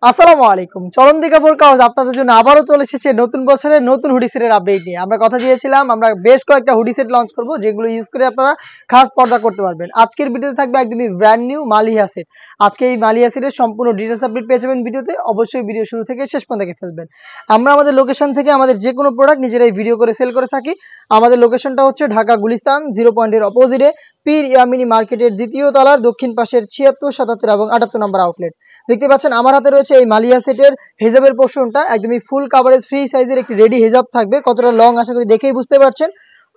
আসসালামু আলাইকুম। চলন্তি কাপড় কাউজ আপনাদের জন্য আবারও চলে এসেছে নতুন বছরের নতুন হুডি সেটের আপডেট নিয়ে। আমরা কথা দিয়েছিলাম আমরা বেশ কয়েকটা হুডি সেট লঞ্চ করব যেগুলো ইউজ করে আপনারা খাস পর্দা করতে পারবেন। আজকের ভিডিওতে থাকবে একদমই ব্র্যান্ড নিউ মালিহা সেট। আজকে এই মালিহা সেটের সম্পূর্ণ ডিটেইলস আপডেট পেয়ে যাবেন ভিডিওতে। অবশ্যই ভিডিও শুরু থেকে শেষ পর্যন্ত দেখে ফেলবেন। আমরা আমাদের লোকেশন থেকে আমাদের যে কোনো প্রোডাক্ট নিজেরাই ভিডিও করে সেল করে থাকি। আমাদের লোকেশনটা হচ্ছে ঢাকা গুলিস্তান 0 পয়েন্টের অপোজিটে পীর ইয়ামিনী মার্কেটের দ্বিতীয় তলার দক্ষিণ পাশের 76, 77 এবং 78 নম্বর আউটলেট। দেখতে পাচ্ছেন আমার হাতে রয়েছে এই মালিহা সেটের হিজাবের পোর্শনটা একদমই ফুল কাভারেজ ফ্রি সাইজের একটি রেডি হিজাব থাকবে। কতটা লং আশা করি দেখেই বুঝতে পারছেন।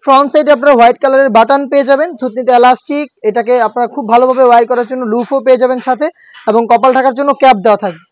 ফ্রন্ট সাইডে আপনারা হোয়াইট কালারের বাটন পেয়ে যাবেন, থুতনিতে এলাস্টিক, এটাকে আপনারা খুব ভালোভাবে ওয়্যার করার জন্য লুফও পেয়ে যাবেন সাথে, এবং কপাল ঢাকার জন্য ক্যাপ দেওয়া থাকবে।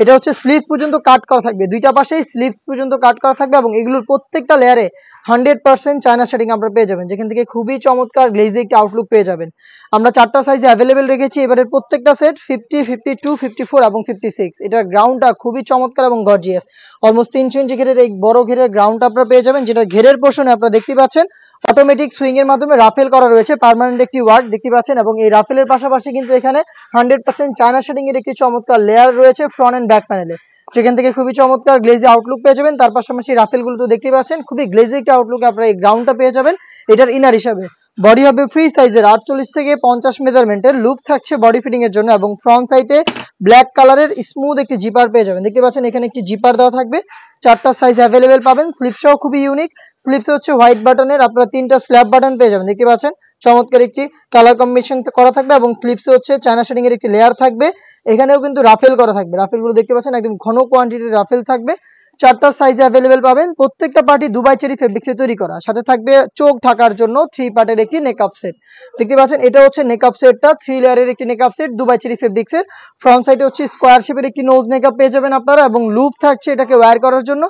এটা হচ্ছে স্লিভ পর্যন্ত কাট করা থাকবে, দুইটা পাশেই স্লিভ পর্যন্ত কাট করা থাকবে এবং এগুলোর প্রত্যেকটা লেয়ারে 100% চায়না সেটিং আপনারা পেয়ে যাবেন, যেখান থেকে খুবই চমৎকার গ্লেজি একটি আউটলুক পেয়ে যাবেন। আমরা 4টা সাইজে অ্যাভেলেবেল রেখেছি। এবারের প্রত্যেকটা সেট 50, 52, 54 এবং 56। এটার গ্রাউন্ডটা খুবই চমৎকার এবং গর্জিয়াস। অলমোস্ট 300 ইঞ্চি ঘেরের এই বড় ঘেরের গ্রাউন্ড আপনারা পেয়ে যাবেন, যেটা ঘেরের পোর্শনে আপনারা দেখতে পাচ্ছেন অটোমেটিক সুইং এর মাধ্যমে রাফেল করা রয়েছে, পার্মানেন্ট একটি ওয়ার্ক দেখতে পাচ্ছেন, এবং এই রাফেলের পাশাপাশি কিন্তু এখানে 100% চায়না শেডিং এর একটি চমৎকার লেয়ার রয়েছে ফ্রন্ট এন্ড ব্যাক প্যানেলে, সেখান থেকে খুবই চমৎকার গ্লেজি আউটলুক পেয়ে যাবেন। তার পাশাপাশি রাফেলগুলো তো দেখতে পাচ্ছেন, খুবই গ্লেজি একটা আউটলুক আপনারা এই গ্রাউন্ডটা পেয়ে যাবেন। এটার ইনার হিসাবে বডি হবে ফ্রি সাইজের 48 থেকে 50 মেজারমেন্টের, লুপ থাকছে বডি ফিটিং এর জন্য, এবং ফ্রন্ট সাইডে ব্ল্যাক কালারের স্মুথ একটি জিপার পেয়ে যাবেন। দেখতে পাচ্ছেন এখানে একটি জিপার দেওয়া থাকবে। 4টা সাইজ অ্যাভেলেবেল পাবেন। স্লিপসও খুবই ইউনিক। স্লিপসে হচ্ছে হোয়াইট বাটনের আপনারা 3টা স্ল্যাব বাটন পেয়ে যাবেন। দেখতে পাচ্ছেন চমৎকার একটি কালার কম্বিনেশন করা থাকবে, এবং স্লিপসে হচ্ছে চায়না শেডিং এর একটি লেয়ার থাকবে। এখানেও কিন্তু রাফেল করা থাকবে। রাফেলগুলো দেখতে পাচ্ছেন একদম ঘন কোয়ান্টিটির রাফেল থাকবে। 4টা সাইজে অ্যাভেলেবেল পাবেন। প্রত্যেকটা পার্টি দুবাই চেরি ফেব্রিক্সে তৈরি করা, সাথে থাকবে চোখ ঢাকার জন্য 3 পার্টের একটি নেকআপ সেট। দেখতে পাচ্ছেন এটা হচ্ছে নেকআপ সেটটা, 3 লেয়ারের একটি নেকআপ সেট দুবাই চেরি ফেব্রিক্সের। ফ্রন্ট সাইডে হচ্ছে স্কোয়ার শেপের একটি নোজ নেকআপ পেয়ে যাবেন আপনারা, এবং লুপ থাকছে এটাকে ওয়্যার করার জন্য।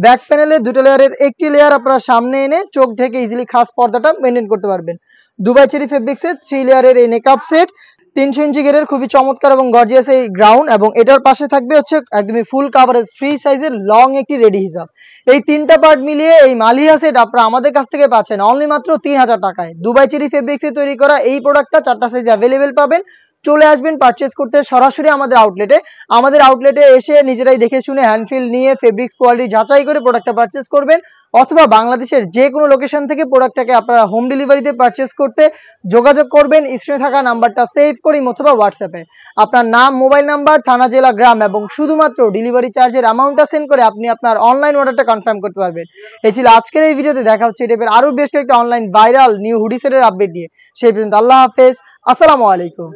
ব্যাক প্যানেলে 2টা লেয়ারের একটি লেয়ার আপনারা সামনে এনে চোখ ঢেকে ইজিলি খাস পর্দাটা মেনটেন করতে পারবেন। দুবাই চেরি ফেব্রিক্সের 3 লেয়ারের এই নেকআপ সেট, 300 ইঞ্চি গেরের খুবই চমৎকার এবং গর্জিয়াস এই গ্রাউন্ড, এবং এটার পাশে থাকবে হচ্ছে একদমই ফুল কাভারেজ ফ্রি সাইজের লং একটি রেডি হিজাব। এই 3টা পার্ট মিলিয়ে এই মালিহা সেট আপনারা আমাদের কাছ থেকে পাচ্ছেন অনলি মাত্র 3000 টাকায়। দুবাই চেরি ফেব্রিক্সে তৈরি করা এই প্রোডাক্টটা 4টা সাইজে অ্যাভেলেবেল পাবেন। চলে আসবেন পারচেজ করতে সরাসরি আমাদের আউটলেটে। আমাদের আউটলেটে এসে নিজেরাই দেখে শুনে হ্যান্ডফিল নিয়ে ফেব্রিক্স কোয়ালিটি যাচাই করে প্রোডাক্টটা পারচেজ করবেন, অথবা বাংলাদেশের যে কোনো লোকেশন থেকে প্রোডাক্টটাকে আপনারা হোম ডেলিভারিতে পারচেজ করতে যোগাযোগ করবেন স্ক্রিনে থাকা নাম্বারটা সেভ করি অথবা হোয়াটসঅ্যাপে আপনার নাম, মোবাইল নাম্বার, থানা, জেলা, গ্রাম এবং শুধুমাত্র ডেলিভারি চার্জের অ্যামাউন্টটা সেন্ড করে আপনি আপনার অনলাইন অর্ডারটা কনফার্ম করতে পারবেন। এই ছিল আজকের এই ভিডিওতে। দেখা হচ্ছে এই টাইপের আরো বেশ কয়েকটা অনলাইন ভাইরাল নিউ হুডি সেটের আপডেট দিয়ে। সেই পর্যন্ত আল্লাহ হাফেজ, আসসালামু আলাইকুম।